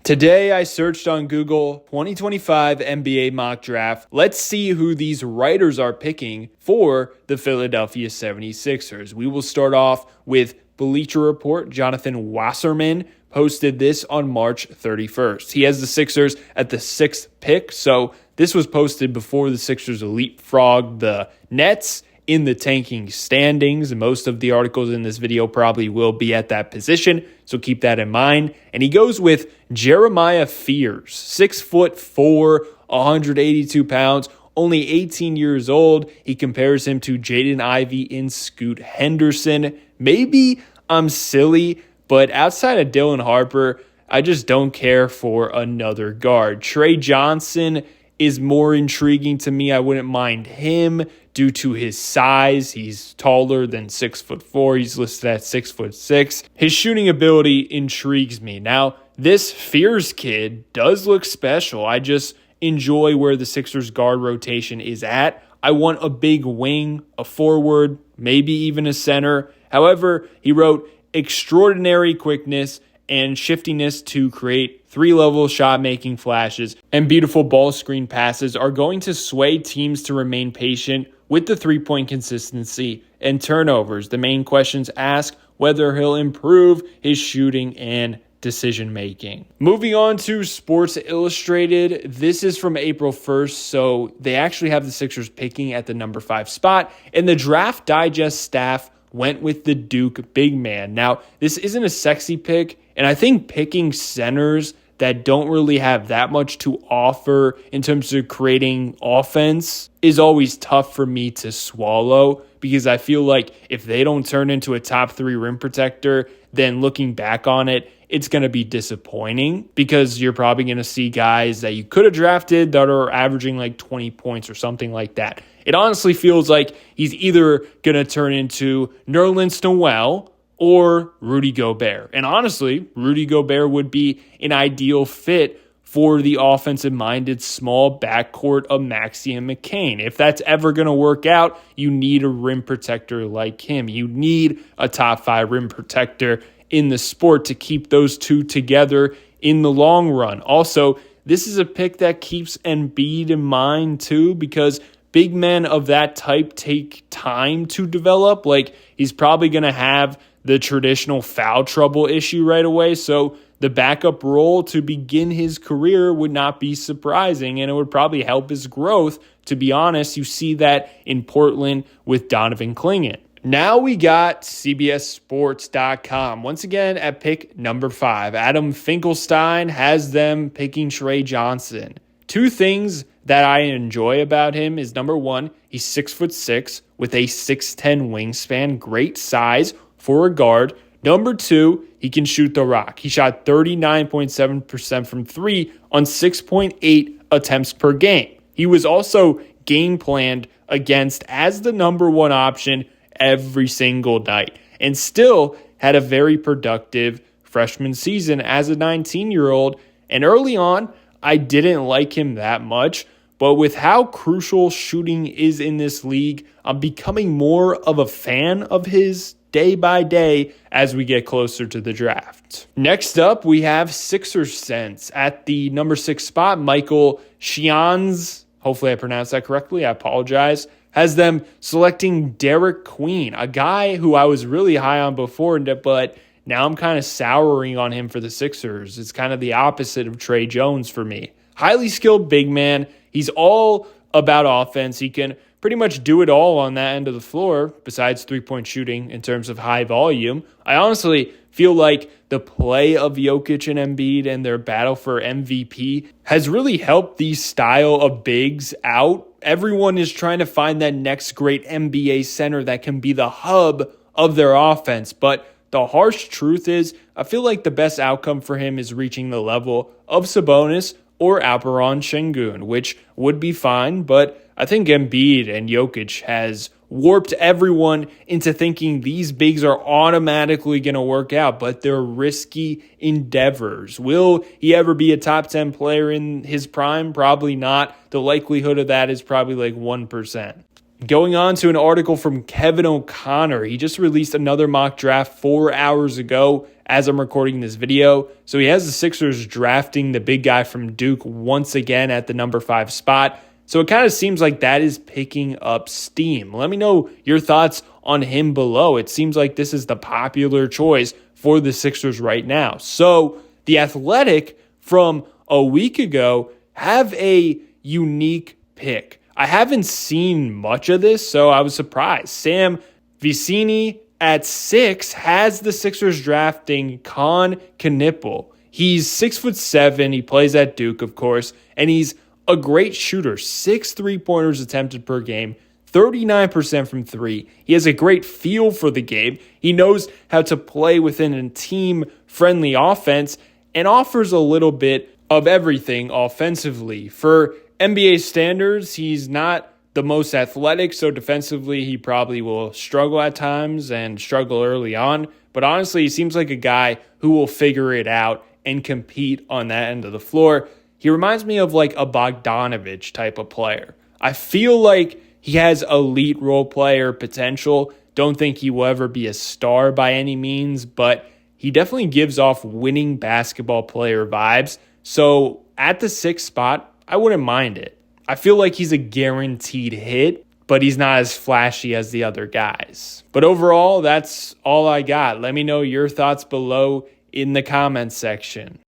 Today, I searched on Google 2025 NBA mock draft. Let's see who these writers are picking for the Philadelphia 76ers. We will start off with Bleacher Report. Jonathan Wasserman posted this on March 31st. He has the Sixers at the 6th pick, so this was posted before the Sixers leapfrogged the Nets in the tanking standings. Most of the articles in this video probably will be at that position, so keep that in mind. And he goes with Jeremiah Fears, 6'4", 182 pounds, only 18 years old. He compares him to Jaden Ivey and Scoot Henderson. Maybe I'm silly, but outside of Dylan Harper, I just don't care for another guard. Trey Johnson is more intriguing to me. I wouldn't mind him due to his size. He's taller than 6'4". He's listed at 6'6". His shooting ability intrigues me. Now, this Fears kid does look special. I just enjoy where the Sixers guard rotation is at. I want a big wing, a forward, maybe even a center. However, he wrote extraordinary quickness and shiftiness to create three-level shot-making flashes and beautiful ball screen passes are going to sway teams to remain patient with the three-point consistency and turnovers. The main questions ask whether he'll improve his shooting and decision-making. Moving on to Sports Illustrated. This is from April 1st, so they actually have the Sixers picking at the number 5 spot, and the Draft Digest staff went with the Duke big man. Now, this isn't a sexy pick, and I think picking centers that don't really have that much to offer in terms of creating offense is always tough for me to swallow, because I feel like if they don't turn into a top 3 rim protector, then looking back on it, it's going to be disappointing, because you're probably going to see guys that you could have drafted that are averaging like 20 points or something like that. It honestly feels like he's either going to turn into Nerlens Noel or Rudy Gobert. And honestly, Rudy Gobert would be an ideal fit for the offensive-minded small backcourt of Maxey and McCain. If that's ever going to work out, you need a rim protector like him. You need a top 5 rim protector in the sport to keep those two together in the long run. Also, this is a pick that keeps Embiid in mind too, because big men of that type take time to develop. Like, he's probably going to have the traditional foul trouble issue right away, so the backup role to begin his career would not be surprising, and it would probably help his growth. To be honest, you see that in Portland with Donovan Clingan. Now we got CBSSports.com. Once again, at pick number 5, Adam Finkelstein has them picking Trey Johnson. Two things that I enjoy about him is, number 1, he's 6'6" with a 6'10" wingspan, great size for a guard. Number 2, he can shoot the rock. He shot 39.7% from 3 on 6.8 attempts per game. He was also game planned against as the number 1 option every single night, and still had a very productive freshman season as a 19-year-old. And early on, I didn't like him that much, but with how crucial shooting is in this league, I'm becoming more of a fan of his day by day as we get closer to the draft. Next up, we have Sixers Sense. At the number 6 spot, Michael Shians, hopefully I pronounced that correctly, I apologize, has them selecting Derik Queen, a guy who I was really high on before, but now I'm kind of souring on him for the Sixers. It's kind of the opposite of Trey Jones for me. Highly skilled big man. He's all about offense. He can pretty much do it all on that end of the floor besides three-point shooting in terms of high volume. I honestly feel like the play of Jokic and Embiid and their battle for MVP has really helped these style of bigs out. Everyone is trying to find that next great NBA center that can be the hub of their offense, but the harsh truth is I feel like the best outcome for him is reaching the level of Sabonis or Alperen Şengün, which would be fine, but I think Embiid and Jokic has warped everyone into thinking these bigs are automatically going to work out, but they're risky endeavors. Will he ever be a top 10 player in his prime? Probably not. The likelihood of that is probably like 1%. Going on to an article from Kevin O'Connor. He just released another mock draft 4 hours ago as I'm recording this video. So he has the Sixers drafting the big guy from Duke once again at the number 5 spot. So it kind of seems like that is picking up steam. Let me know your thoughts on him below. It seems like this is the popular choice for the Sixers right now. So The Athletic from a week ago have a unique pick. I haven't seen much of this, so I was surprised. Sam Vicini at 6 has the Sixers drafting Kon Knueppel. He's 6'7". He plays at Duke, of course, and he's a great shooter. 6 3-pointers attempted per game, 39% from 3. He has a great feel for the game. He knows how to play within a team-friendly offense and offers a little bit of everything offensively. For NBA standards, he's not the most athletic, so defensively he probably will struggle at times and struggle early on. But honestly, he seems like a guy who will figure it out and compete on that end of the floor. He reminds me of like a Bogdanovich type of player. I feel like he has elite role player potential. Don't think he will ever be a star by any means, but he definitely gives off winning basketball player vibes. So at the 6th spot, I wouldn't mind it. I feel like he's a guaranteed hit, but he's not as flashy as the other guys. But overall, that's all I got. Let me know your thoughts below in the comments section.